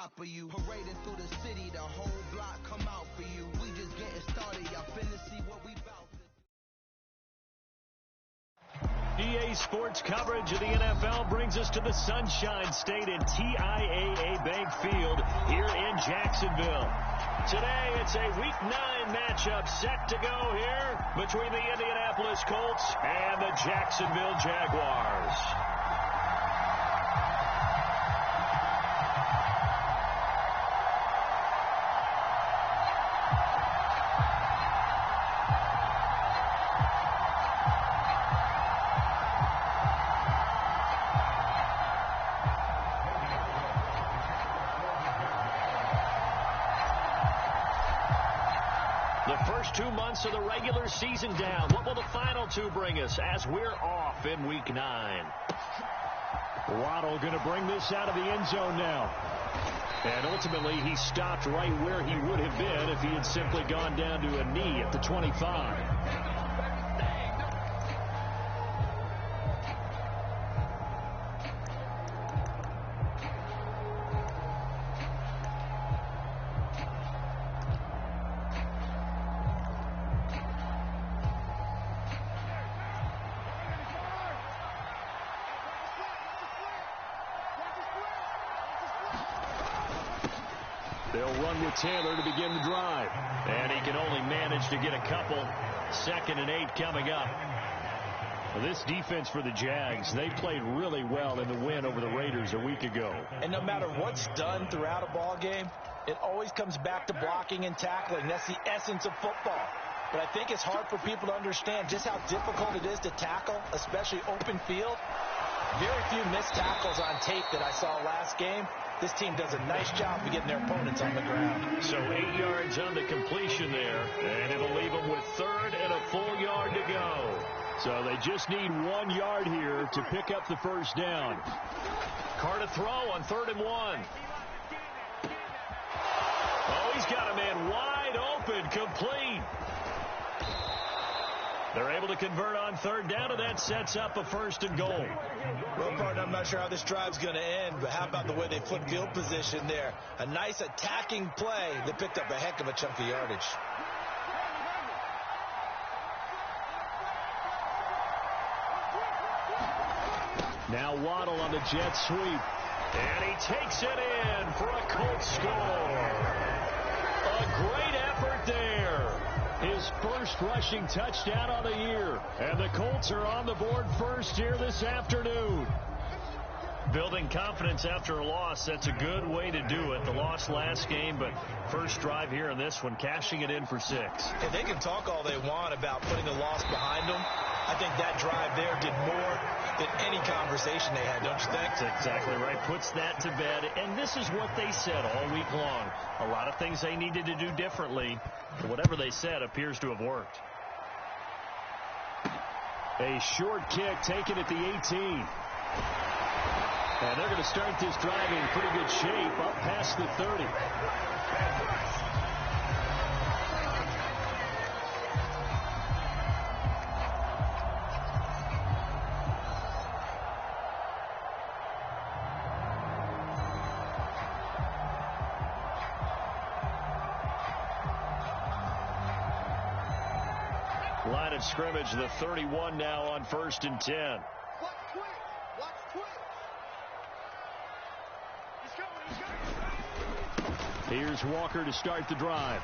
top of you. Parading through the city, the whole block come out for you. We just getting started, y'all finna see what we bout to do. EA Sports coverage of the NFL brings us to the Sunshine State in TIAA Bank Field here in Jacksonville. Today, it's a Week 9 matchup set to go here between the Indianapolis Colts and the Jacksonville Jaguars. The first 2 months of the regular season down. What will the final two bring us as we're off in Week 9? Waddle going to bring this out of the end zone now. And ultimately, he stopped right where he would have been if he had simply gone down to a knee at the 25. They'll run with Taylor to begin the drive. And he can only manage to get a couple. 2nd and 8 coming up. Well, this defense for the Jags, they played really well in the win over the Raiders a week ago. And no matter what's done throughout a ball game, it always comes back to blocking and tackling. That's the essence of football. But I think it's hard for people to understand just how difficult it is to tackle, especially open field. Very few missed tackles on tape that I saw last game. This team does a nice job of getting their opponents on the ground. So 8 yards on the completion there, and it'll leave them with 3rd and a full yard to go. So they just need 1 yard here to pick up the first down. Carr to throw on 3rd and 1. Oh, he's got a man wide open, complete. They're able to convert on 3rd down, and that sets up a 1st and goal. Well, partner, I'm not sure how this drive's going to end, but how about the way they flipped field position there? A nice attacking play that picked up a heck of a chunk of yardage. Now Waddle on the jet sweep. And he takes it in for a Colts score. A great effort there. His first rushing touchdown on the year. And the Colts are on the board first here this afternoon. Building confidence after a loss, that's a good way to do it. The loss last game, but first drive here in this one, cashing it in for 6. And they can talk all they want about putting a loss behind them. I think that drive there did more than any conversation they had, don't you think? That's exactly right. Puts that to bed. And this is what they said all week long. A lot of things they needed to do differently. But whatever they said appears to have worked. A short kick taken at the 18. And they're going to start this drive in pretty good shape up past the 30. Line of scrimmage, the 31 now on 1st and 10. Watch quick. Watch quick. Here's Walker to start the drive.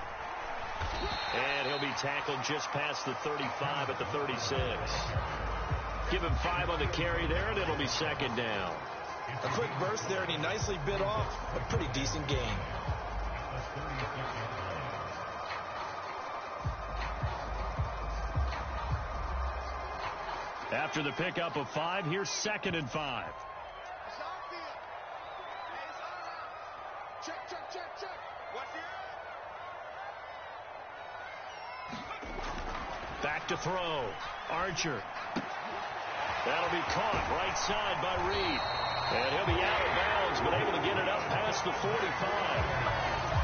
And he'll be tackled just past the 35 at the 36. Give him 5 on the carry there, and it'll be 2nd down. A quick burst there, and he nicely bit off a pretty decent gain. After the pickup of 5, here's 2nd and 5. Check, check, check, check. Watch it. Back to throw. Archer. That'll be caught right side by Reed. And he'll be out of bounds, but able to get it up past the 45.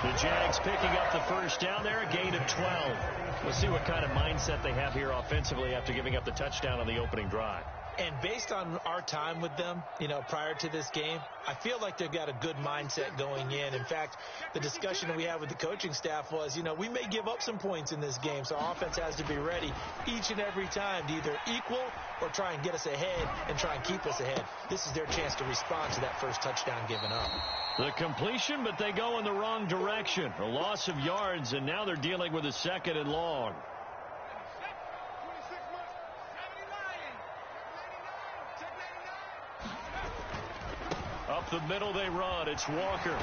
The Jags picking up the first down there, a gain of 12. We'll see what kind of mindset they have here offensively after giving up the touchdown on the opening drive. And based on our time with them, prior to this game, I feel like they've got a good mindset going in. In fact, the discussion that we had with the coaching staff was, we may give up some points in this game, so our offense has to be ready each and every time to either equal or try and get us ahead and try and keep us ahead. This is their chance to respond to that first touchdown given up. The completion, but they go in the wrong direction. A loss of yards, and now they're dealing with a 2nd and long. Up the middle they run. It's Walker.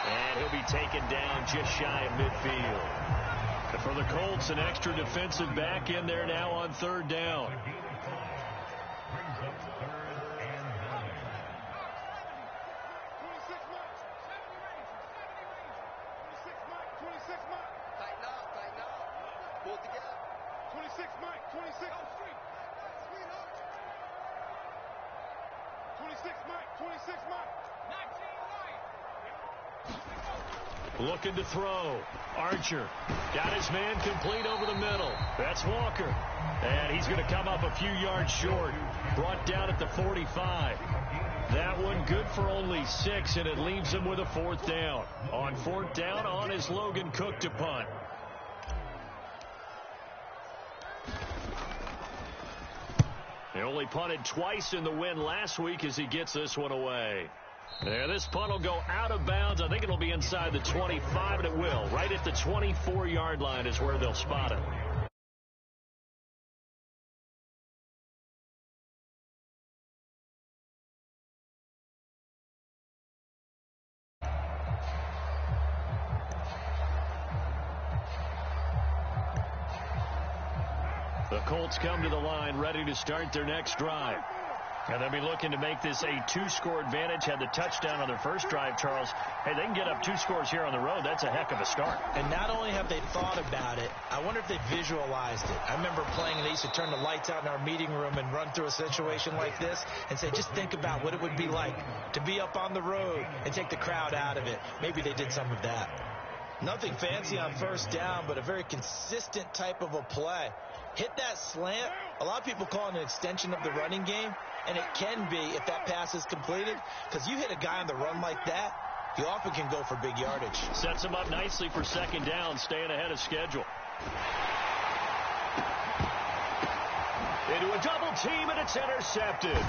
And he'll be taken down just shy of midfield. And for the Colts, an extra defensive back in there now on 3rd down. Looking to throw. Archer got his man complete over the middle. That's Walker. And he's going to come up a few yards short. Brought down at the 45. That one good for only 6, and it leaves him with a 4th down. On 4th down, on is Logan Cook to punt. He only punted twice in the win last week as he gets this one away. And this punt will go out of bounds. I think it'll be inside the 25, and it will. Right at the 24-yard line is where they'll spot it. The Colts come to the line ready to start their next drive. And they'll be looking to make this a 2-score advantage. Had the touchdown on their first drive, Charles. Hey, they can get up 2 scores here on the road. That's a heck of a start. And not only have they thought about it, I wonder if they visualized it. I remember playing, and they used to turn the lights out in our meeting room and run through a situation like this and say, just think about what it would be like to be up on the road and take the crowd out of it. Maybe they did some of that. Nothing fancy on 1st down, but a very consistent type of a play. Hit that slant. A lot of people call it an extension of the running game, and it can be if that pass is completed, because you hit a guy on the run like that, you often can go for big yardage. Sets him up nicely for 2nd down, staying ahead of schedule. Into a double team, and it's intercepted.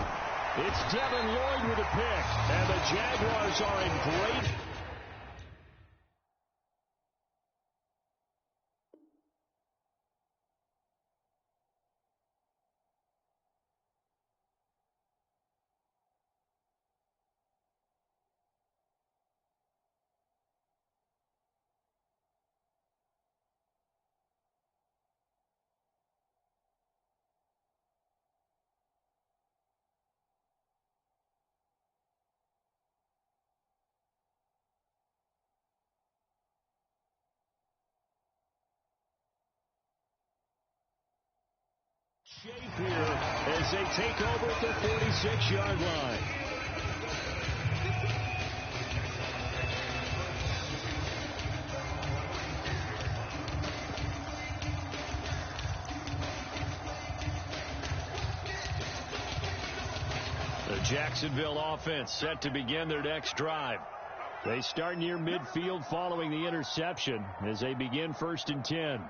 It's Devin Lloyd with a pick, and the Jaguars are in great shape here as they take over at the 46-yard line. The Jacksonville offense set to begin their next drive. They start near midfield following the interception as they begin 1st and 10.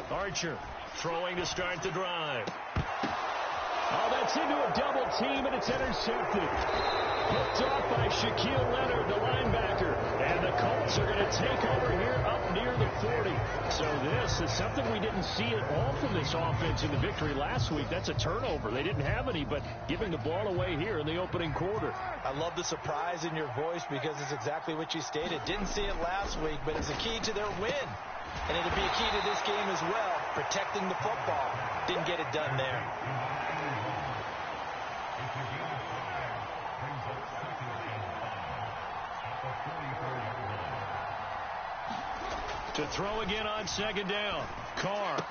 Archer throwing to start the drive. Oh, that's into a double team, and it's intercepted. Picked off by Shaquille Leonard, the linebacker. And the Colts are going to take over here up near the 40. So this is something we didn't see at all from this offense in the victory last week. That's a turnover. They didn't have any, but giving the ball away here in the opening quarter. I love the surprise in your voice because it's exactly what you stated. Didn't see it last week, but it's a key to their win. And it'll be a key to this game as well, protecting the football. Didn't get it done there. To throw again on 2nd down. Carr.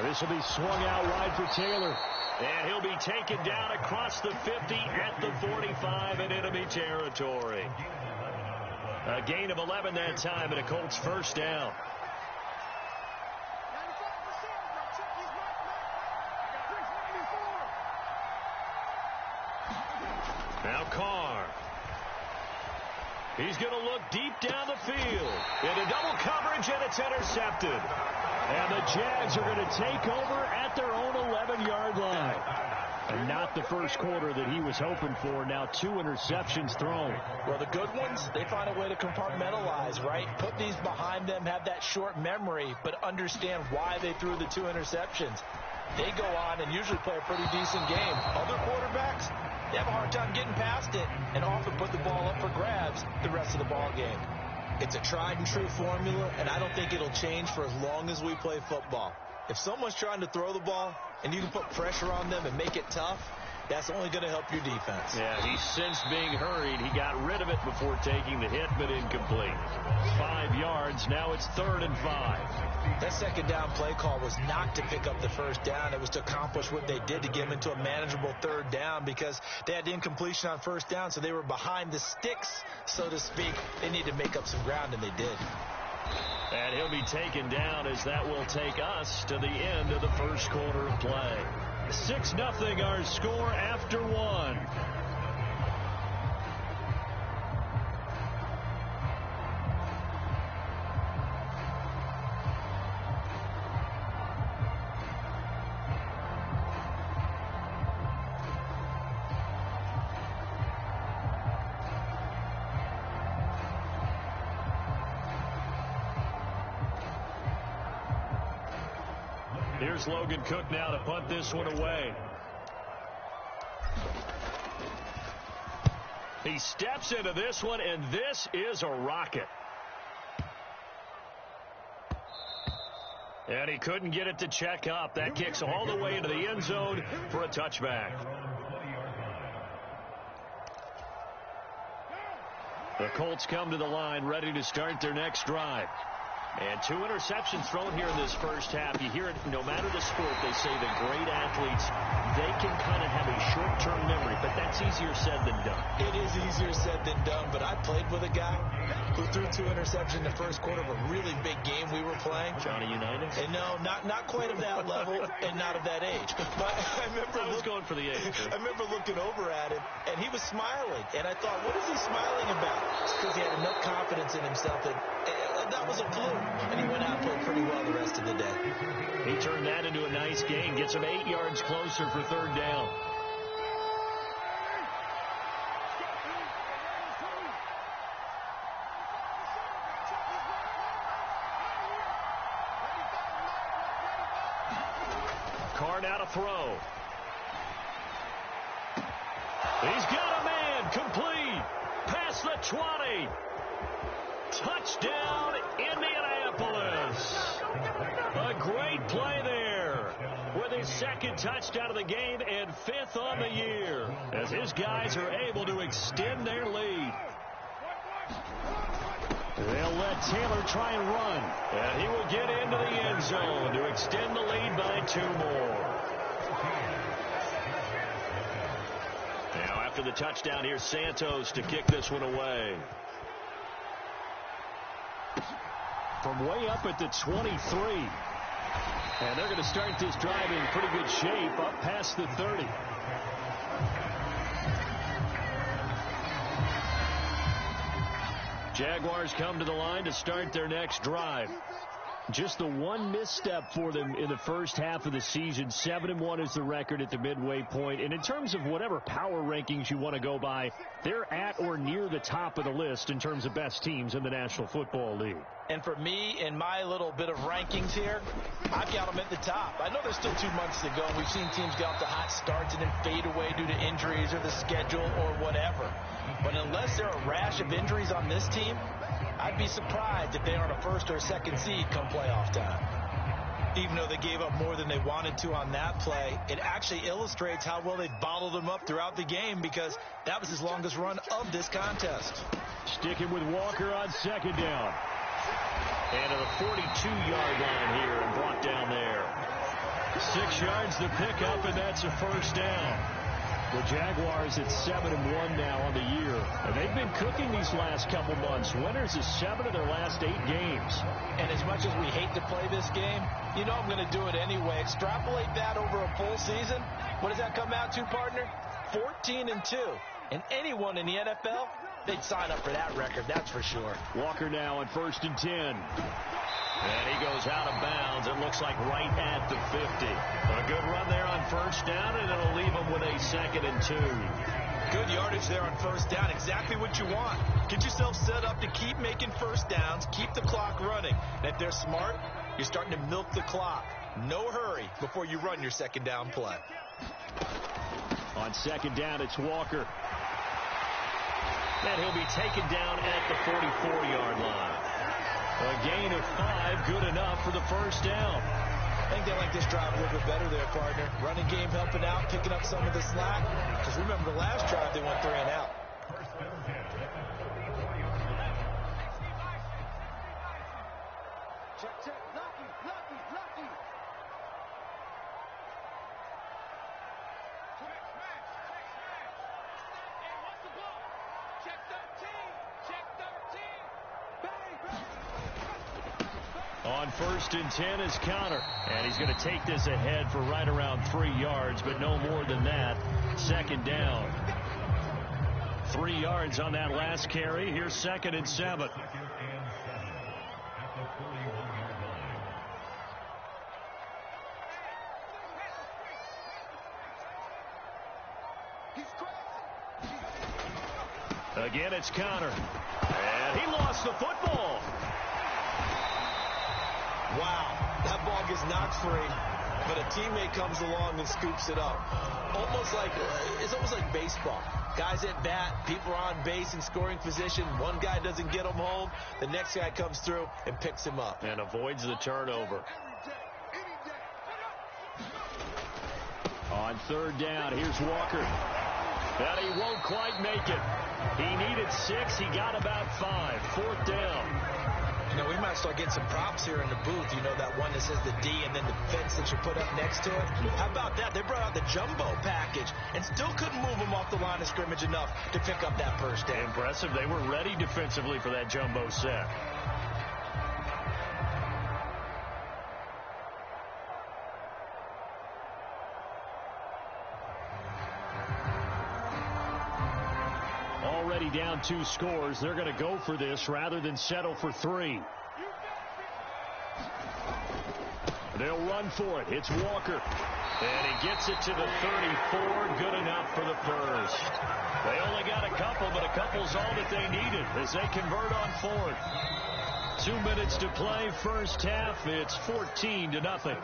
This will be swung out wide for Taylor. And he'll be taken down across the 50 at the 45 in enemy territory. A gain of 11 that time, and a Colts 1st down. Now Carr. He's going to look deep down the field. Into double coverage, and it's intercepted. And the Jags are going to take over at their own 11-yard line. And not the first quarter that he was hoping for. Now 2 interceptions thrown. Well, the good ones, they find a way to compartmentalize, right? Put these behind them, have that short memory, but understand why they threw the 2 interceptions. They go on and usually play a pretty decent game. Other quarterbacks, they have a hard time getting past it and often put the ball up for grabs the rest of the ball game. It's a tried and true formula, and I don't think it'll change for as long as we play football. If someone's trying to throw the ball and you can put pressure on them and make it tough, that's only going to help your defense. Yeah, he sensed being hurried. He got rid of it before taking the hit, but incomplete. 5 yards. Now it's 3rd and 5. That second down play call was not to pick up the first down. It was to accomplish what they did to get them into a manageable 3rd down because they had incompletion on first down, so they were behind the sticks, so to speak. They need to make up some ground, and they did. And he'll be taken down as that will take us to the end of the first quarter of play. 6-0 our score after 1. Here's Logan Cook now to punt this one away. He steps into this one, and this is a rocket. And he couldn't get it to check up. That kicks all the way into the end zone for a touchback. The Colts come to the line ready to start their next drive. And 2 interceptions thrown here in this first half. You hear it, no matter the sport, they say the great athletes, they can kind of have a short-term memory, but that's easier said than done. It is easier said than done, but I played with a guy who threw 2 interceptions in the first quarter of a really big game we were playing. Johnny Unitas? And no, not quite of that level and not of that age. But I was going for the age. I remember looking over at him, and he was smiling. And I thought, what is he smiling about? It's because he had enough confidence in himself that was a fluke. And he went out and played pretty well the rest of the day. He turned that into a nice gain. Gets him 8 yards closer for 3rd down. Carr now to throw. He's got a man. Complete. Past the 20. Touchdown, Indianapolis. A great play there with his 2nd touchdown of the game and 5th on the year as his guys are able to extend their lead. They'll let Taylor try and run. And he will get into the end zone to extend the lead by 2 more. Now after the touchdown, here's Santos to kick this one away. From way up at the 23. And they're going to start this drive in pretty good shape up past the 30. Jaguars come to the line to start their next drive. Just the one misstep for them in the first half of the season. 7-1 is the record at the midway point. And in terms of whatever power rankings you want to go by, they're at or near the top of the list in terms of best teams in the National Football League. And for me, in my little bit of rankings here, I've got them at the top. I know there's still 2 months to go, and we've seen teams get off to hot starts and then fade away due to injuries or the schedule or whatever. But unless there are a rash of injuries on this team, I'd be surprised if they aren't a 1st or 2nd seed come playoff time. Even though they gave up more than they wanted to on that play, it actually illustrates how well they bottled them up throughout the game because that was his longest run of this contest. Sticking with Walker on 2nd down. And to the 42-yard line here and brought down there. 6 yards to pick up, and that's a 1st down. The Jaguars at 7-1 now on the year. And they've been cooking these last couple months. Winners of 7 of their last 8 games. And as much as we hate to play this game, you know I'm going to do it anyway. Extrapolate that over a full season. What does that come out to, partner? 14-2. And anyone in the NFL, they'd sign up for that record, that's for sure. Walker now on 1st and 10. And he goes out of bounds. It looks like right at the 50. A good run there on 1st down, and it'll leave him with a 2nd and 2. Good yardage there on 1st down. Exactly what you want. Get yourself set up to keep making 1st downs, keep the clock running. And if they're smart, you're starting to milk the clock. No hurry before you run your 2nd down play. On 2nd down, it's Walker. And he'll be taken down at the 44-yard line. A gain of 5, good enough for the 1st down. I think they like this drive a little bit better there, partner. Running game helping out, picking up some of the slack. Because remember, the last drive they went 3 and out. Check, check. Lucky, lucky, lucky. Check, smash. Check, smash. And what's the ball? Check 13. Check 13. Bang, bang. On 1st and 10 is Connor. And he's going to take this ahead for right around 3 yards, but no more than that. 2nd down. 3 yards on that last carry. Here's 2nd and 7. Again, it's Connor. And he lost the football. Wow, that ball gets knocked free, but a teammate comes along and scoops it up. It's almost like baseball. Guys at bat, people are on base in scoring position. One guy doesn't get him home. The next guy comes through and picks him up. And avoids the turnover. On 3rd down, here's Walker. But he won't quite make it. He needed 6. He got about 5. 4th down. You know, we might start getting some props here in the booth. You know, that one that says the D and then the fence that you put up next to it. How about that? They brought out the jumbo package and still couldn't move him off the line of scrimmage enough to pick up that 1st down. Impressive. They were ready defensively for that jumbo set. Already down 2 scores. They're going to go for this rather than settle for 3. They'll run for it. It's Walker. And he gets it to the 34. Good enough for the 1st. They only got a couple, but a couple's all that they needed as they convert on 4th. 2 minutes to play. 1st half. It's 14-0.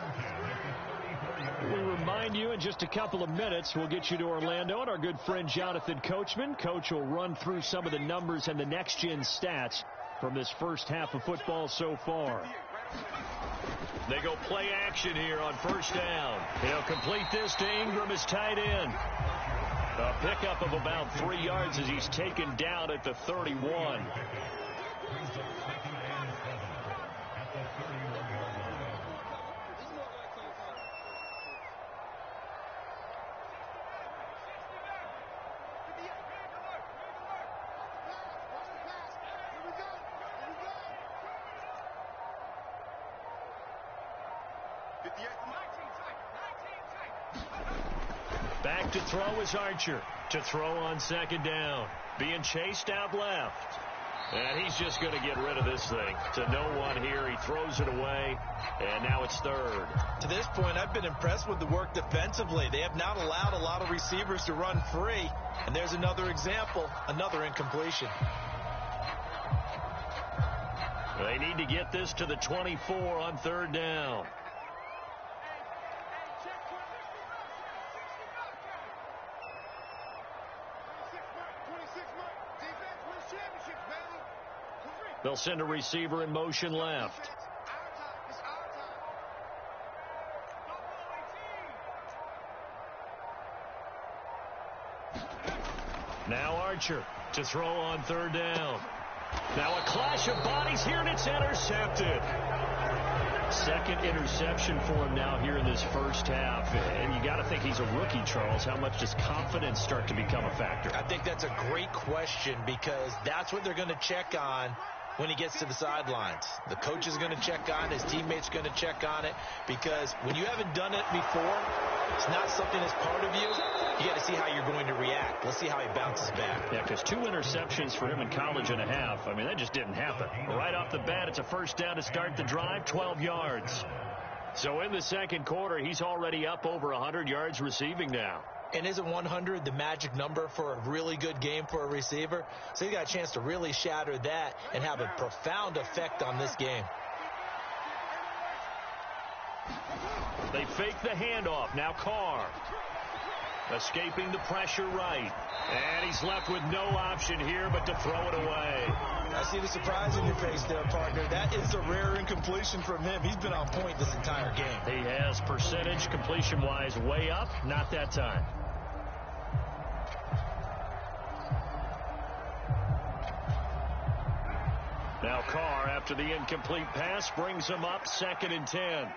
We remind you in just a couple of minutes, we'll get you to Orlando and our good friend Jonathan Coachman. Coach will run through some of the numbers and the next-gen stats from this 1st half of football so far. They go play action here on 1st down. He'll complete this to Ingram as tight end. A pickup of about 3 yards as he's taken down at the 31. Back to throw is Archer. To throw on 2nd down. Being chased out left. And he's just going to get rid of this thing. To no one here. He throws it away. And now it's 3rd. To this point, I've been impressed with the work defensively. They have not allowed a lot of receivers to run free. And there's another example. Another incompletion. They need to get this to the 24 on 3rd down. They'll send a receiver in motion left. Now Archer to throw on 3rd down. Now a clash of bodies here, and it's intercepted. 2nd interception for him now here in this 1st half. And you got to think he's a rookie, Charles. How much does confidence start to become a factor? I think that's a great question because that's what they're going to check on when he gets to the sidelines. The coach is going to check on it. His teammates going to check on it because when you haven't done it before, it's not something that's part of you. You got to see how you're going to react. Let's see how he bounces back. Yeah, because 2 interceptions for him in college and a half. I mean, that just didn't happen. Right off the bat, it's a first down to start the drive, 12 yards. So in the second quarter, he's already up over 100 yards receiving now. And isn't 100 the magic number for a really good game for a receiver? So he's got a chance to really shatter that and have a profound effect on this game. They fake the handoff. Now Carr. Escaping the pressure right. And he's left with no option here but to throw it away. I see the surprise in your face there, partner. That is a rare incompletion from him. He's been on point this entire game. He has percentage completion-wise way up. Not that time. Now Carr, after the incomplete pass, brings him up 2nd and 10.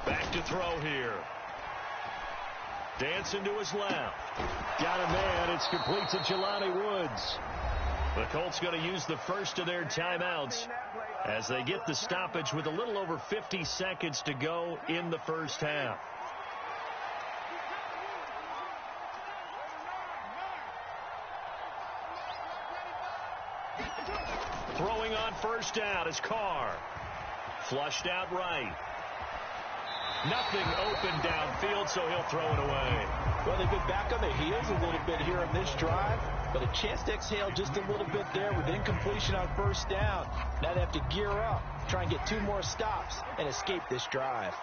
Back to throw here. Dancing to his left. Got a man. It's complete to Jelani Woods. The Colts going to use the first of their timeouts as they get the stoppage with a little over 50 seconds to go in the first half. Throwing on first down is Carr. Flushed out right. Nothing open downfield, so he'll throw it away. Well, they've been back on their heels a little bit here on this drive, but a chance to exhale just a little bit there with incompletion on first down. Now they have to gear up, try and get 2 more stops, and escape this drive.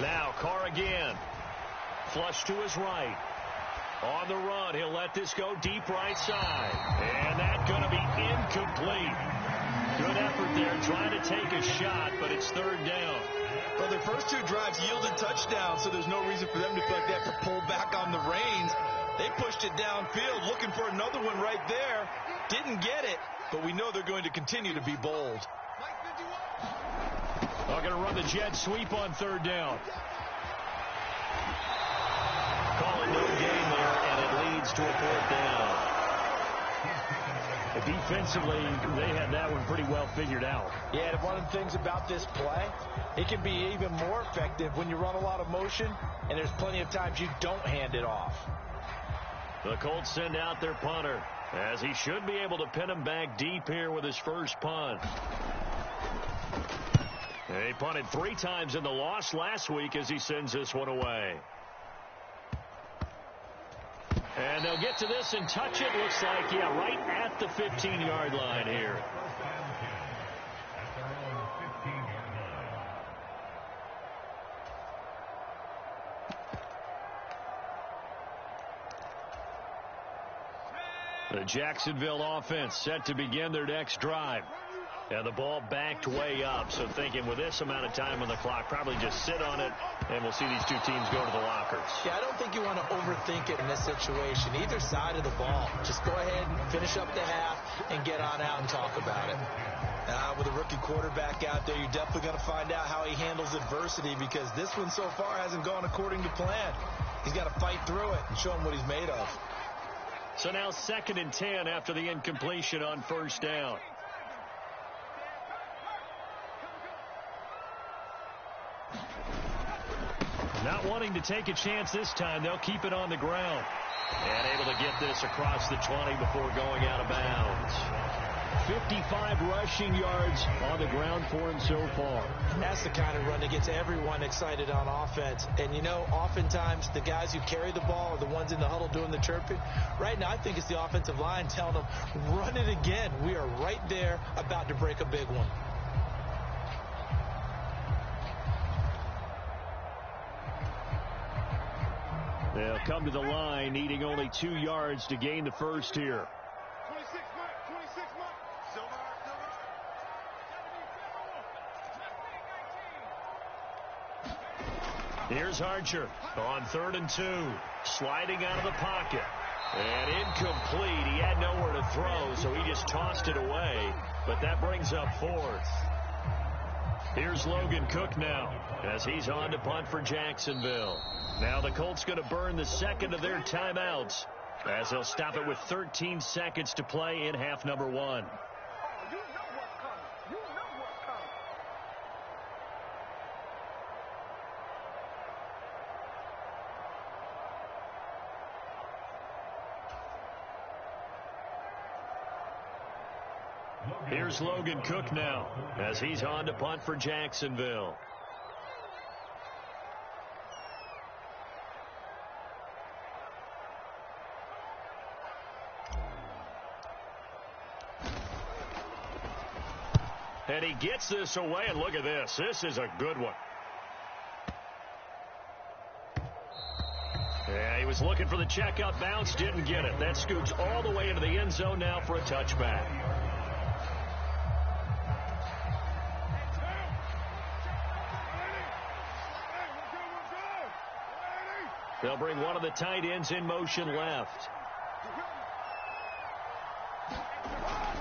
Now Carr again. Flush to his right. On the run, he'll let this go deep right side. And that's going to be incomplete. Good effort there trying to take a shot, but it's 3rd down. Well, their first 2 drives yielded touchdowns, so there's no reason for them to feel like they have to pull back on the reins. They pushed it downfield, looking for another one right there. Didn't get it, but we know they're going to continue to be bold. They're going to run the jet sweep on 3rd down. Call it no gain there, and it leads to a 4th down. Defensively, they had that one pretty well figured out. Yeah, and one of the things about this play, it can be even more effective when you run a lot of motion, and there's plenty of times you don't hand it off. The Colts send out their punter, as he should be able to pin him back deep here with his first punt. He punted 3 times in the loss last week as he sends this one away. And they'll get to this and touch it. Looks like, yeah, right at the 15-yard line here. The Jacksonville offense set to begin their next drive. And the ball backed way up, so thinking with this amount of time on the clock, probably just sit on it, and we'll see these 2 teams go to the lockers. Yeah, I don't think you want to overthink it in this situation. Either side of the ball. Just go ahead and finish up the half and get on out and talk about it. With a rookie quarterback out there, you're definitely going to find out how he handles adversity, because this one so far hasn't gone according to plan. He's got to fight through it and show him what he's made of. So now 2nd and 10 after the incompletion on first down. Not wanting to take a chance this time, they'll keep it on the ground. And able to get this across the 20 before going out of bounds. 55 rushing yards on the ground for him so far. That's the kind of run that gets everyone excited on offense. And, you know, oftentimes the guys who carry the ball are the ones in the huddle doing the chirping. Right now, I think it's the offensive line telling them, run it again. We are right there about to break a big one. They'll come to the line, needing only 2 yards to gain the first here. 26 mark. Here's Archer on 3rd and 2. Sliding out of the pocket. And incomplete. He had nowhere to throw, so he just tossed it away. But that brings up 4th. Here's Logan Cook now as he's on to punt for Jacksonville. Now the Colts going to burn the second of their timeouts as they'll stop it with 13 seconds to play in half number 1. You know what's coming. You know what's coming. Here's Logan Cook now as he's on to punt for Jacksonville. And he gets this away, and look at this. This is a good one. Yeah, he was looking for the checkout bounce, didn't get it. That scoots all the way into the end zone now for a touchback. They'll bring one of the tight ends in motion left.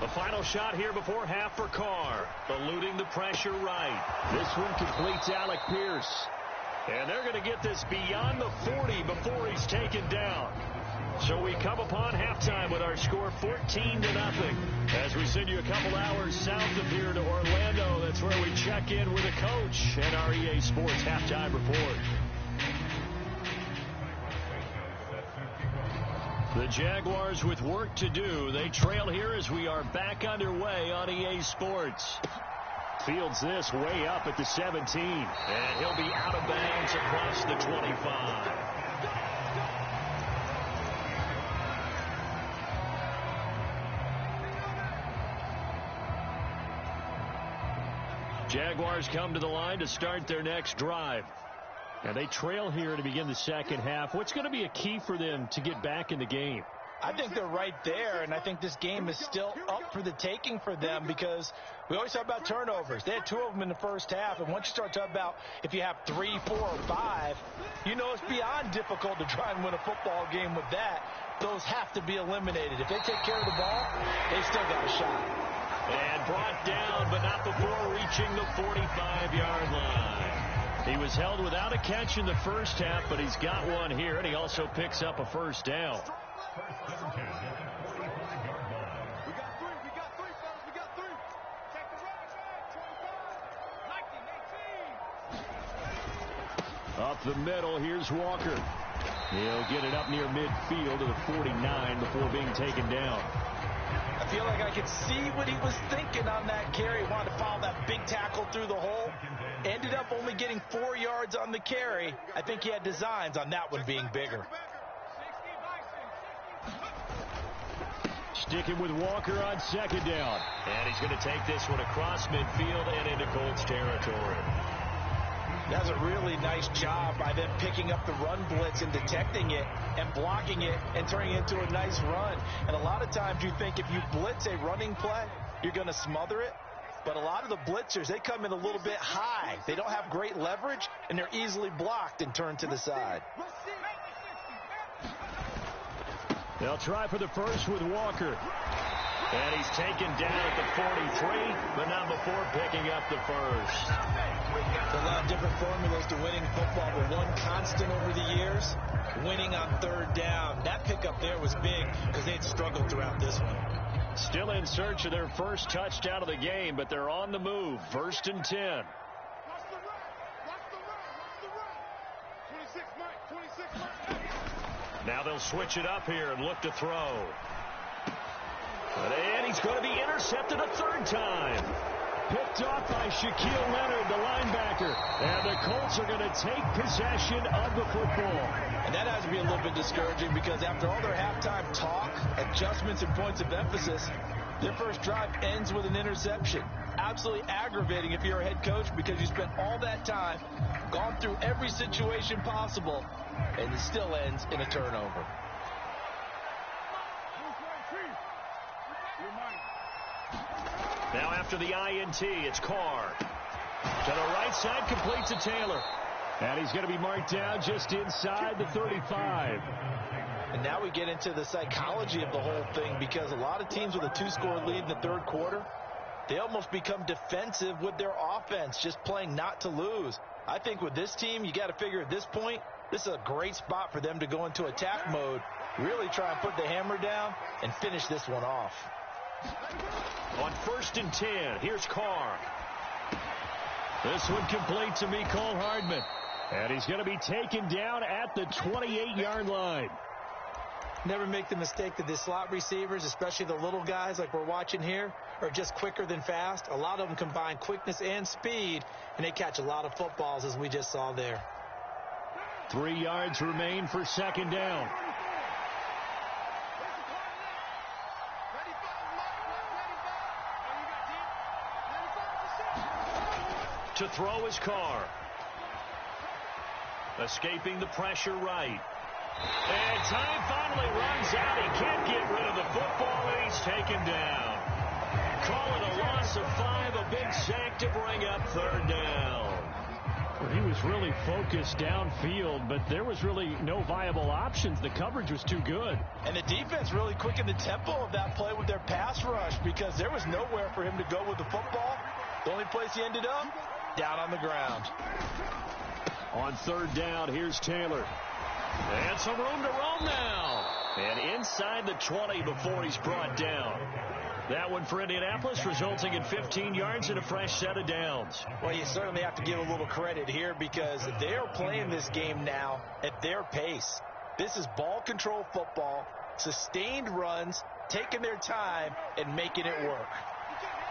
The final shot here before half for Carr. Eluding the pressure right. This one completes Alec Pierce. And they're going to get this beyond the 40 before he's taken down. So we come upon halftime with our score 14-0. As we send you a couple hours south of here to Orlando, that's where we check in with the coach and our EA Sports halftime report. The Jaguars with work to do. They trail here as we are back underway on EA Sports. Fields this way up at the 17. And he'll be out of bounds across the 25. Jaguars come to the line to start their next drive. And they trail here to begin the second half. What's going to be a key for them to get back in the game? I think they're right there, and I think this game is still up for the taking for them because we always talk about turnovers. They had 2 of them in the first half, and once you start talking about if you have 3, 4, or 5, you know it's beyond difficult to try and win a football game with that. Those have to be eliminated. If they take care of the ball, they've still got a shot. And brought down, but not before reaching the 45-yard line. He was held without a catch in the first half, but he's got one here, and he also picks up a first down. We got 3. We got 3, fellas. We got 3. Check the right side. 25, 19, 18. Up the middle, here's Walker. He'll get it up near midfield to the 49 before being taken down. I feel like I could see what he was thinking on that carry. He wanted to follow that big tackle through the hole. Ended up only getting 4 yards on the carry. I think he had designs on that one being bigger. Sticking with Walker on second down. And he's going to take this one across midfield and into Colts territory. That's a really nice job by them picking up the run blitz and detecting it and blocking it and turning it into a nice run. And a lot of times you think if you blitz a running play, you're going to smother it. But a lot of the blitzers, they come in a little bit high. They don't have great leverage, and they're easily blocked and turned to the side. They'll try for the first with Walker. And he's taken down at the 43, but not before picking up the first. There's a lot of different formulas to winning football, but one constant over the years, winning on third down. That pickup there was big because they'd struggled throughout this one. Still in search of their first touchdown of the game, but they're on the move. 1st and 10. Watch the run. Watch the run. Watch the run. 26, Mike. 26, Mike. Now they'll switch it up here and look to throw. And he's going to be intercepted a 3rd time. Picked off by Shaquille Leonard, the linebacker. And the Colts are going to take possession of the football. And that has to be a little bit discouraging because after all their halftime talk, adjustments, and points of emphasis, their first drive ends with an interception. Absolutely aggravating if you're a head coach because you spent all that time, gone through every situation possible, and it still ends in a turnover. Now after the INT, it's Carr. To the right side, completes to Taylor. And he's going to be marked down just inside the 35. And now we get into the psychology of the whole thing because a lot of teams with a 2-score lead in the 3rd quarter, they almost become defensive with their offense, just playing not to lose. I think with this team, you got to figure at this point, this is a great spot for them to go into attack mode Really try and put the hammer down and finish this one off. On 1st and 10, here's Carr. This one complete to Mecole Hardman. And he's going to be taken down at the 28-yard line. Never make the mistake that the slot receivers, especially the little guys like we're watching here, are just quicker than fast. A lot of them combine quickness and speed, and they catch a lot of footballs, as we just saw there. 3 yards remain for 2nd down. To throw his Carr. Escaping the pressure right. And time finally runs out. He can't get rid of the football, and he's taken down. Call it a loss of 5, a big sack to bring up 3rd down. Well, he was really focused downfield, but there was really no viable options. The coverage was too good. And the defense really quickened the tempo of that play with their pass rush because there was nowhere for him to go with the football. The only place he ended up, down on the ground. On 3rd down, here's Taylor. And some room to roam now. And inside the 20 before he's brought down. That one for Indianapolis, resulting in 15 yards and a fresh set of downs. Well, you certainly have to give a little credit here because they are playing this game now at their pace. This is ball control football, sustained runs, taking their time, and making it work.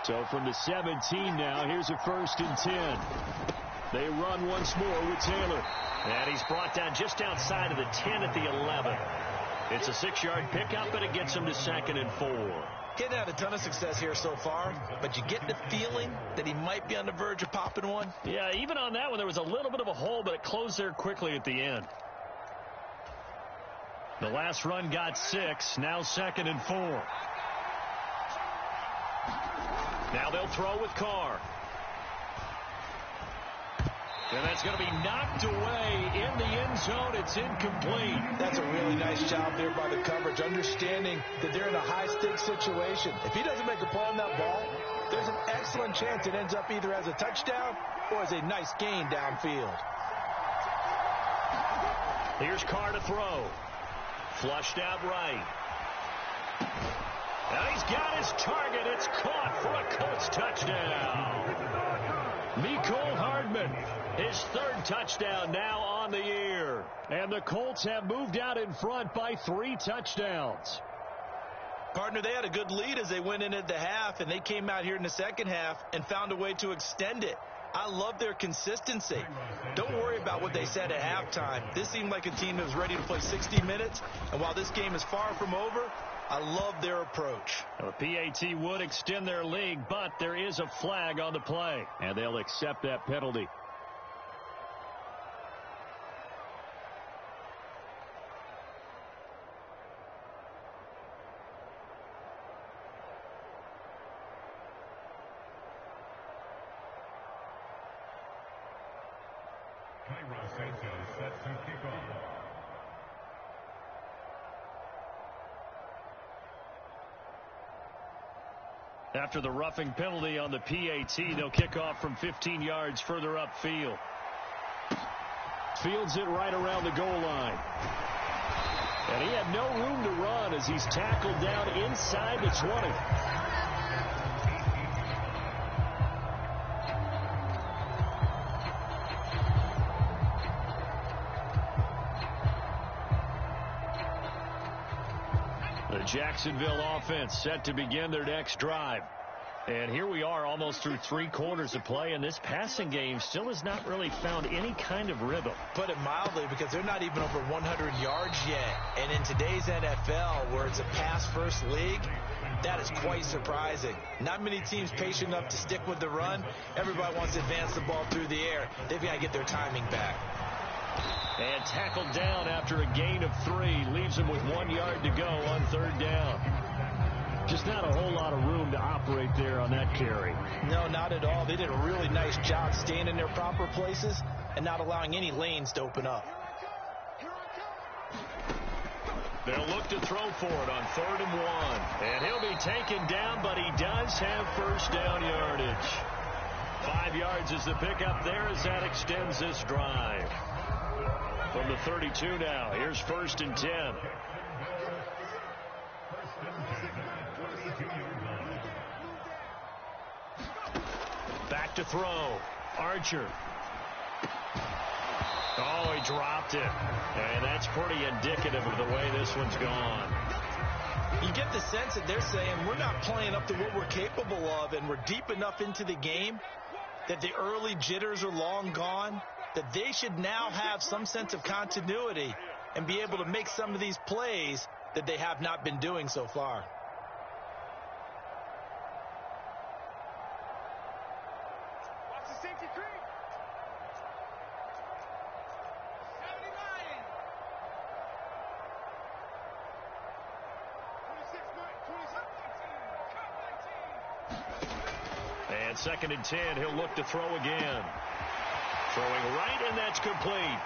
So from the 17 now, here's a 1st and 10. They run once more with Taylor. And he's brought down just outside of the 10 at the 11. It's a 6-yard pickup, and it gets him to 2nd and 4. Getting had a ton of success here so far, but you get the feeling that he might be on the verge of popping one. Yeah, even on that one, there was a little bit of a hole, but it closed there quickly at the end. The last run got 6, now 2nd and 4. Now they'll throw with Carr. And that's going to be knocked away in the end zone. It's incomplete. That's a really nice job there by the coverage, understanding that they're in a high-stakes situation. If he doesn't make a play on that ball, there's an excellent chance it ends up either as a touchdown or as a nice gain downfield. Here's Carr to throw. Flushed out right. And he's got his target. It's caught for a Colts touchdown. Mecole Hardman, his 3rd touchdown now on the year. And the Colts have moved out in front by 3 touchdowns. Partner, they had a good lead as they went in at the half, and they came out here in the 2nd half and found a way to extend it. I love their consistency. Don't worry about what they said at halftime. This seemed like a team that was ready to play 60 minutes, and while this game is far from over, I love their approach. The PAT would extend their lead, but there is a flag on the play, and they'll accept that penalty. After the roughing penalty on the PAT, they'll kick off from 15 yards further upfield. Fields it right around the goal line. And he had no room to run as he's tackled down inside the 20. The Jacksonville offense set to begin their next drive. And here we are almost through 3 quarters of play, and this passing game still has not really found any kind of rhythm. Put it mildly, because they're not even over 100 yards yet. And in today's NFL, where it's a pass-first league, that is quite surprising. Not many teams patient enough to stick with the run. Everybody wants to advance the ball through the air. They've got to get their timing back. And tackled down after a gain of 3. Leaves him with 1 yard to go on 3rd down. Just not a whole lot of room to operate there on that carry. No, not at all. They did a really nice job staying in their proper places and not allowing any lanes to open up. They'll look to throw for it on 3rd and 1. And he'll be taken down, but he does have first down yardage. 5 yards is the pickup there as that extends this drive. From the 32 now, here's 1st and 10. to throw. Archer. Oh, he dropped it. And that's pretty indicative of the way this one's gone. You get the sense that they're saying we're not playing up to what we're capable of, and we're deep enough into the game that the early jitters are long gone, that they should now have some sense of continuity and be able to make some of these plays that they have not been doing so far. Watch the safety creep. 79. 26, 19. And 2nd and 10, he'll look to throw again. Throwing right, and that's complete.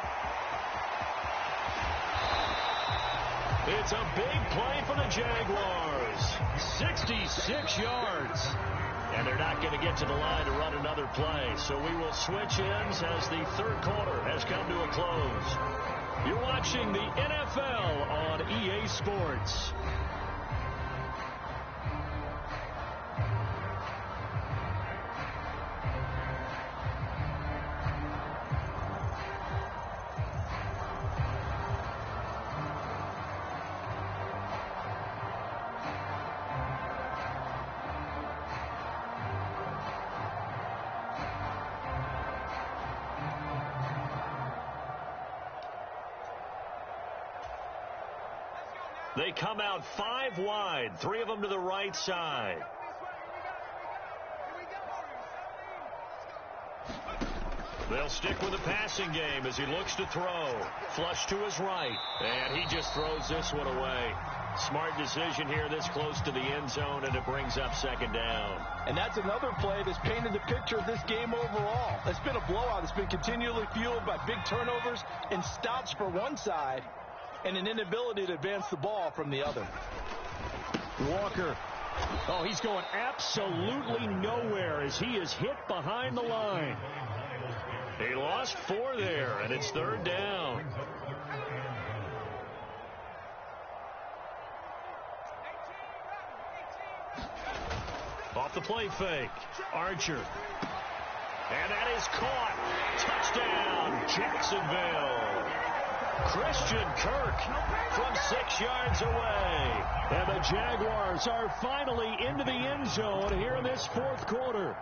It's a big play for the Jaguars. 66 yards. And they're not going to get to the line to run another play. So we will switch ends as the third quarter has come to a close. You're watching the NFL on EA Sports. They come out 5 wide, 3 of them to the right side. They'll stick with the passing game as he looks to throw. Flush to his right, and he just throws this one away. Smart decision here this close to the end zone, and it brings up 2nd down. And that's another play that's painted the picture of this game overall. It's been a blowout. It's been continually fueled by big turnovers and stops for one side, and an inability to advance the ball from the other. Walker. Oh, he's going absolutely nowhere as he is hit behind the line. He lost 4 there, and it's 3rd down. Off the play fake. Archer. And that is caught. Touchdown, Jacksonville. Christian Kirk from 6 yards away. And the Jaguars are finally into the end zone here in this 4th quarter.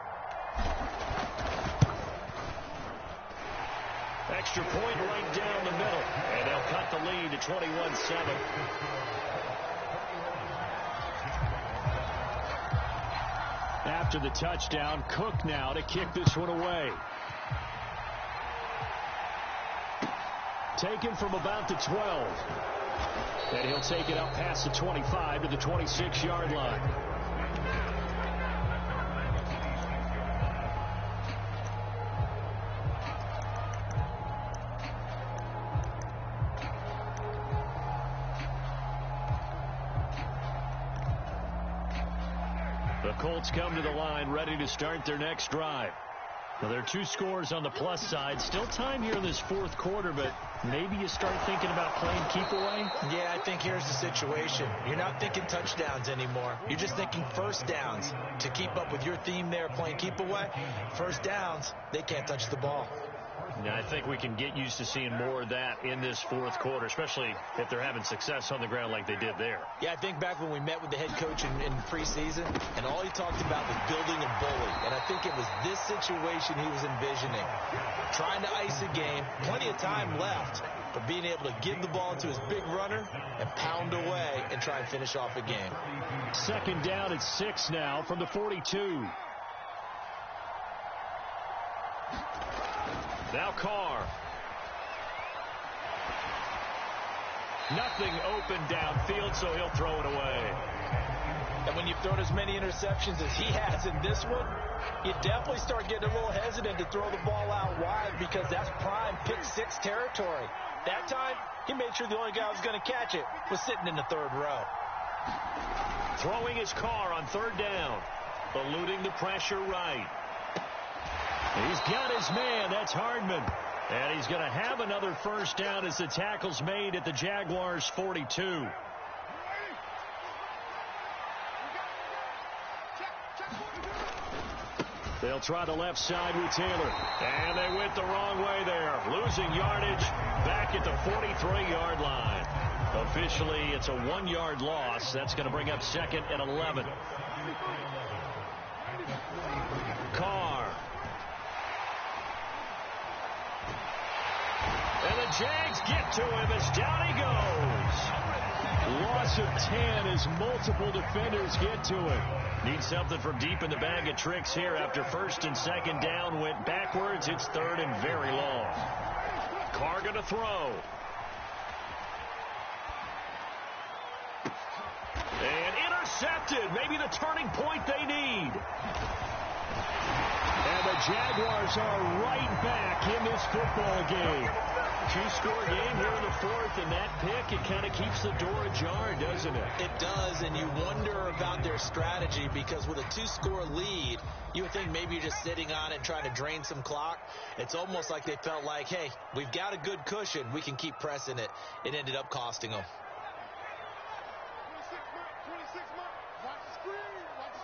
Extra point right down the middle. And they'll cut the lead to 21-7. After the touchdown, Cook now to kick this one away. Taken from about the 12. And he'll take it up past the 25 to the 26-yard line. The Colts come to the line ready to start their next drive. Now, there are 2 scores on the plus side. Still time here in this 4th quarter, but maybe you start thinking about playing keep away? Yeah, I think here's the situation. You're not thinking touchdowns anymore. You're just thinking first downs. To keep up with your theme there, playing keep away, first downs, they can't touch the ball. Now, I think we can get used to seeing more of that in this 4th quarter, especially if they're having success on the ground like they did there. Yeah, I think back when we met with the head coach in preseason, and all he talked about was building a bully. And I think it was this situation he was envisioning. Trying to ice a game, plenty of time left, but being able to give the ball to his big runner and pound away and try and finish off a game. 2nd down at 6 now from the 42. Now Carr. Nothing open downfield, so he'll throw it away. And when you've thrown as many interceptions as he has in this one, you definitely start getting a little hesitant to throw the ball out wide because that's prime pick 6 territory. That time, he made sure the only guy who was going to catch it was sitting in the 3rd row. Throwing his Carr on 3rd down. Eluding the pressure right. He's got his man. That's Hardman. And he's going to have another first down as the tackle's made at the Jaguars' 42. They'll try the left side with Taylor. And they went the wrong way there. Losing yardage back at the 43-yard line. Officially, it's a 1-yard loss. That's going to bring up 2nd and 11. Carr. And the Jags get to him as down he goes. Loss of 10 as multiple defenders get to him. Need something from deep in the bag of tricks here after 1st and 2nd down. Went backwards. It's 3rd and very long. Carr going to throw. And intercepted. Maybe the turning point they need. And the Jaguars are right back in this football game. 2-score game here in the 4th, and that pick, it kind of keeps the door ajar, doesn't it? It does, and you wonder about their strategy because with a 2-score lead, you would think maybe you're just sitting on it and trying to drain some clock. It's almost like they felt like, hey, we've got a good cushion. We can keep pressing it. It ended up costing them. 26 Mike. Watch the screen. Watch the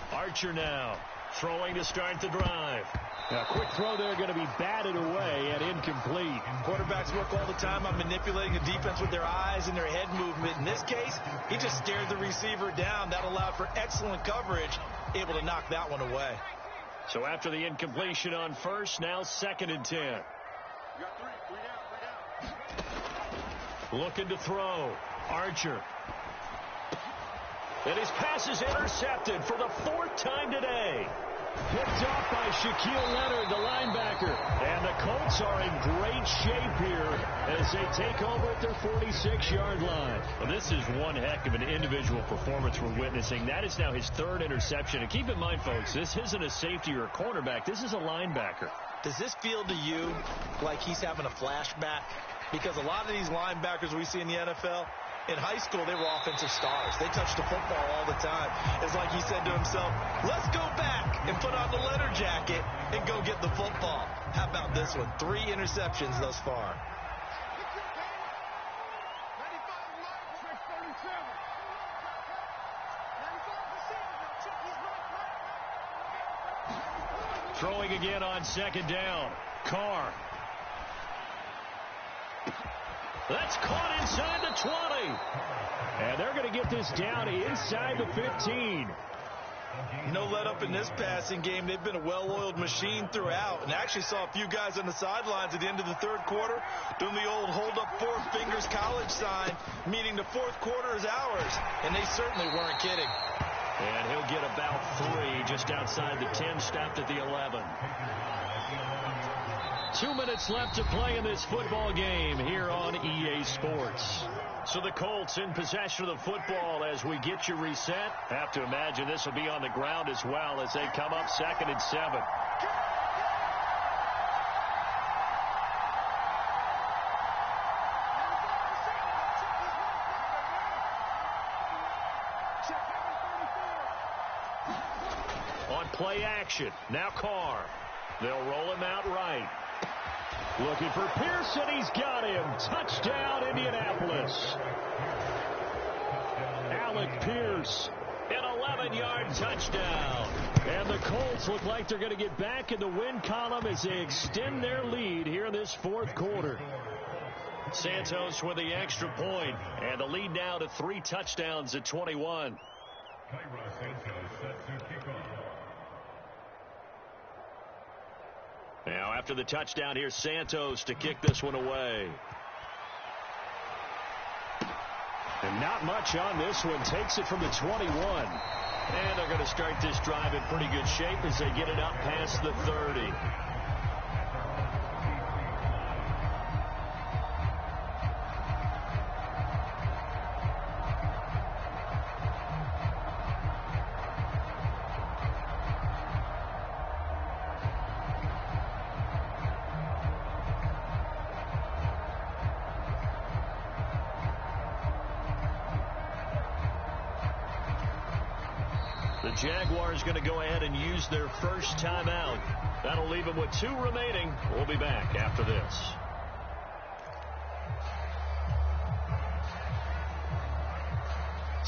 screen. Archer now. Throwing to start the drive. A quick throw there going to be batted away and incomplete. Quarterbacks work all the time on manipulating the defense with their eyes and their head movement. In this case, he just stared the receiver down. That allowed for excellent coverage, able to knock that one away. So after the incompletion on 1st, now 2nd and 10. You got 3 down. Looking to throw. Archer. And his pass is intercepted for the 4th time today. Picked off by Shaquille Leonard, the linebacker. And the Colts are in great shape here as they take over at their 46-yard line. Well, this is one heck of an individual performance we're witnessing. That is now his 3rd interception. And keep in mind, folks, this isn't a safety or a cornerback. This is a linebacker. Does this feel to you like he's having a flashback? Because a lot of these linebackers we see in the NFL, in high school, they were offensive stars. They touched the football all the time. It's like he said to himself, let's go back and put on the leather jacket and go get the football. How about this one? 3 interceptions thus far. 95 Throwing again on 2nd down. Carr. That's caught inside the 20. And they're going to get this down inside the 15. No let up in this passing game. They've been a well-oiled machine throughout. And actually saw a few guys on the sidelines at the end of the 3rd quarter doing the old hold up 4 fingers college sign, meaning the 4th quarter is ours. And they certainly weren't kidding. And he'll get about 3 just outside the 10, stopped at the 11. 2 minutes left to play in this football game here on EA Sports. So the Colts in possession of the football as we get you reset. Have to imagine this will be on the ground as well as they come up 2nd and 7. On play action, now Carr. They'll roll him out right. Looking for Pearson. He's got him. Touchdown, Indianapolis. Alec Pierce, an 11-yard touchdown. And the Colts look like they're going to get back in the win column as they extend their lead here in this 4th quarter. Santos with the extra point, and the lead now to 3 touchdowns at 21. Now, after the touchdown, here's Santos to kick this one away. And not much on this one. Takes it from the 21. And they're going to start this drive in pretty good shape as they get it up past the 30. Jaguars going to go ahead and use their first timeout. That'll leave them with 2 remaining. We'll be back after this.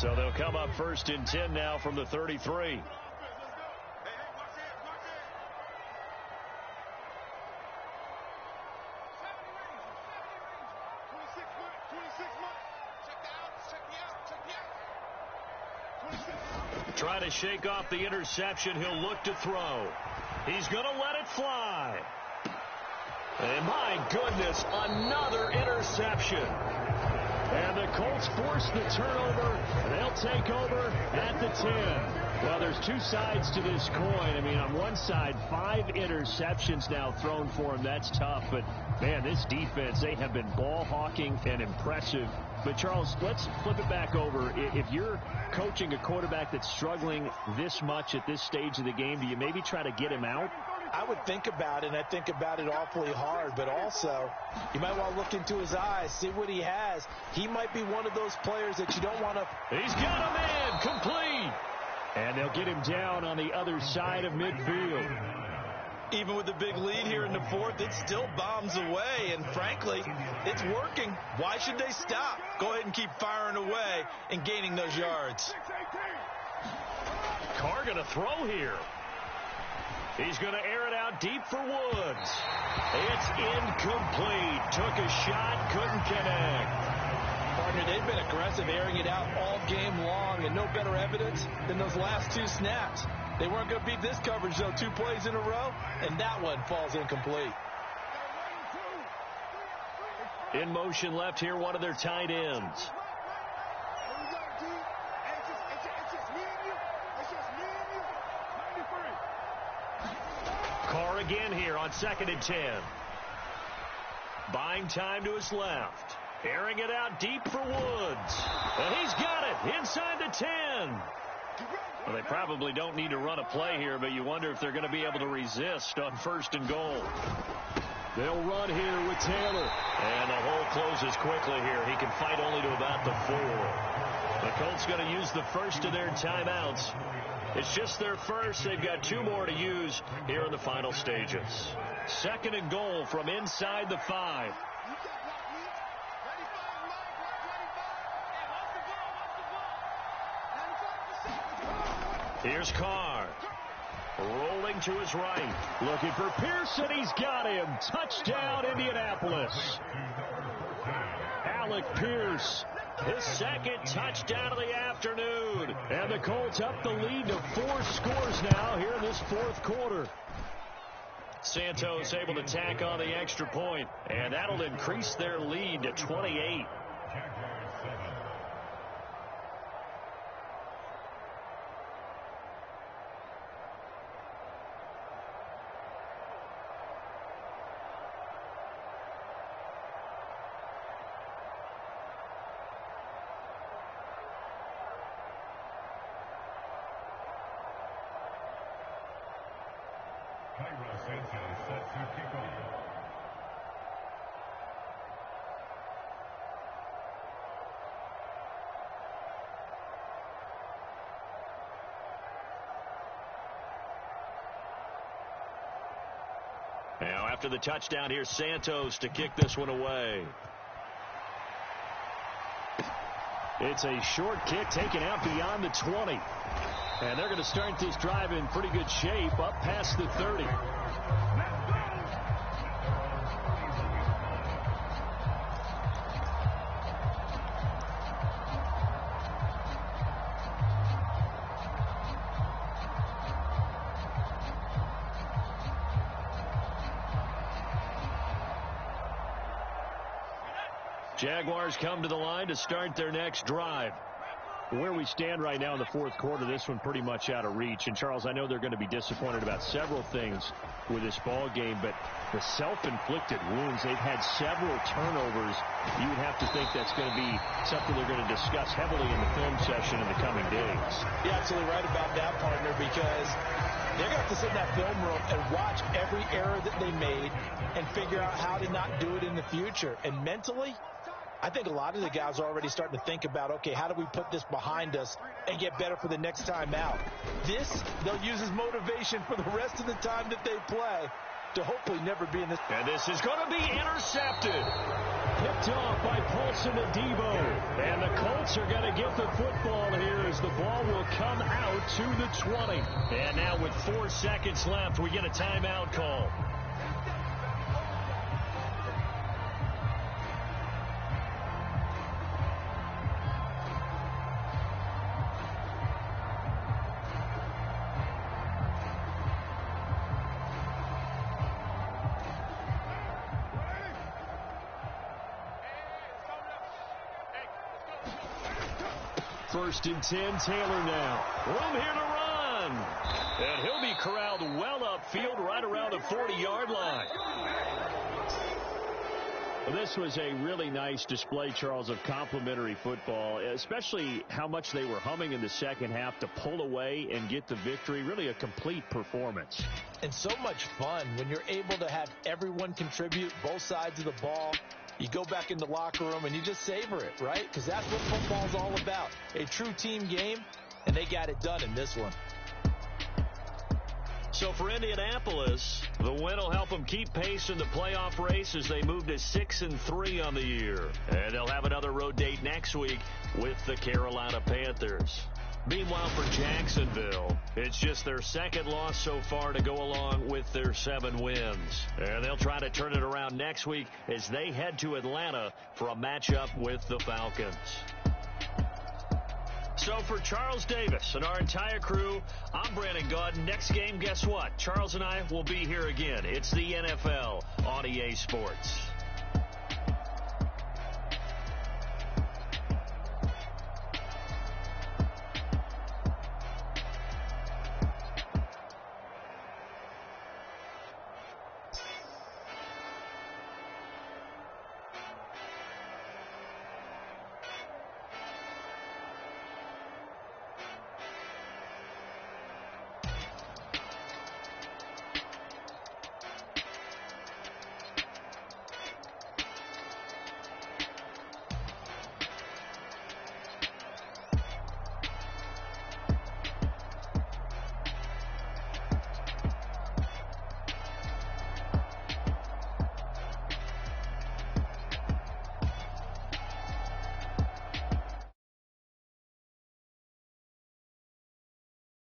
So they'll come up 1st and 10 now from the 33. Try to shake off the interception. He'll look to throw. He's going to let it fly. And my goodness, another interception. And the Colts force the turnover. They'll take over at the 10. Well, there's two sides to this coin. I mean, on one side, 5 interceptions now thrown for him. That's tough. But, man, this defense, they have been ball hawking and impressive. But, Charles, let's flip it back over. If you're coaching a quarterback that's struggling this much at this stage of the game, do you maybe try to get him out? I would think about it, and I think about it awfully hard. But also, you might want to look into his eyes, see what he has. He might be one of those players that you don't want to. He's got him in, complete. And they'll get him down on the other side of midfield. Even with the big lead here in the 4th, it still bombs away. And frankly, it's working. Why should they stop? Go ahead and keep firing away and gaining those yards. Carr going to throw here. He's going to air it out deep for Woods. It's incomplete. Took a shot, couldn't connect. Partner, they've been aggressive, airing it out all game long, and no better evidence than those last 2 snaps. They weren't going to beat this coverage, though, 2 plays in a row, and that one falls incomplete. In motion left here, one of their tight ends. Carr again here on 2nd and 10. Buying time to his left. Airing it out deep for Woods. And he's got it inside the 10. Well, they probably don't need to run a play here, but you wonder if they're going to be able to resist on 1st and goal. They'll run here with Taylor. And the hole closes quickly here. He can fight only to about the 4. The Colts going to use the first of their timeouts. It's just their first. They've got 2 more to use here in the final stages. 2nd and goal from inside the 5. Here's Carr. Rolling to his right. Looking for Pearson. He's got him. Touchdown, Indianapolis. Alec Pierce. His 2nd touchdown of the afternoon. And the Colts up the lead to 4 scores now here in this 4th quarter. Santos able to tack on the extra point. And that'll increase their lead to 28. Now after the touchdown, here's Santos to kick this one away. It's a short kick taken out beyond the 20. And they're going to start this drive in pretty good shape up past the 30. Jaguars come to the line to start their next drive. Where we stand right now in the 4th quarter, this one pretty much out of reach. And, Charles, I know they're going to be disappointed about several things with this ball game, but the self-inflicted wounds, they've had several turnovers. You would have to think that's going to be something they're going to discuss heavily in the film session in the coming days. You're absolutely right about that, partner, because they're going to have to sit in that film room and watch every error that they made and figure out how to not do it in the future. And mentally, I think a lot of the guys are already starting to think about, okay, how do we put this behind us and get better for the next time out? This, they'll use as motivation for the rest of the time that they play to hopefully never be in this. And this is going to be intercepted. Picked off by Paulson Adebo. And the Colts Jets are going to get the football here as the ball will come out to the 20. And now with 4 seconds left, we get a timeout call. First and 10, Taylor now. Room here to run. And he'll be corralled well upfield right around the 40-yard line. Well, this was a really nice display, Charles, of complimentary football, especially how much they were humming in the second half to pull away and get the victory. Really a complete performance. And so much fun when you're able to have everyone contribute, both sides of the ball. You go back in the locker room and you just savor it, right? Because that's what football's all about. A true team game, and they got it done in this one. So for Indianapolis, the win will help them keep pace in the playoff race as they move to 6-3 on the year. And they'll have another road date next week with the Carolina Panthers. Meanwhile, for Jacksonville, it's just their second loss so far to go along with their 7 wins. And they'll try to turn it around next week as they head to Atlanta for a matchup with the Falcons. So for Charles Davis and our entire crew, I'm Brandon Gaudin. Next game, guess what? Charles and I will be here again. It's the NFL on EA Sports.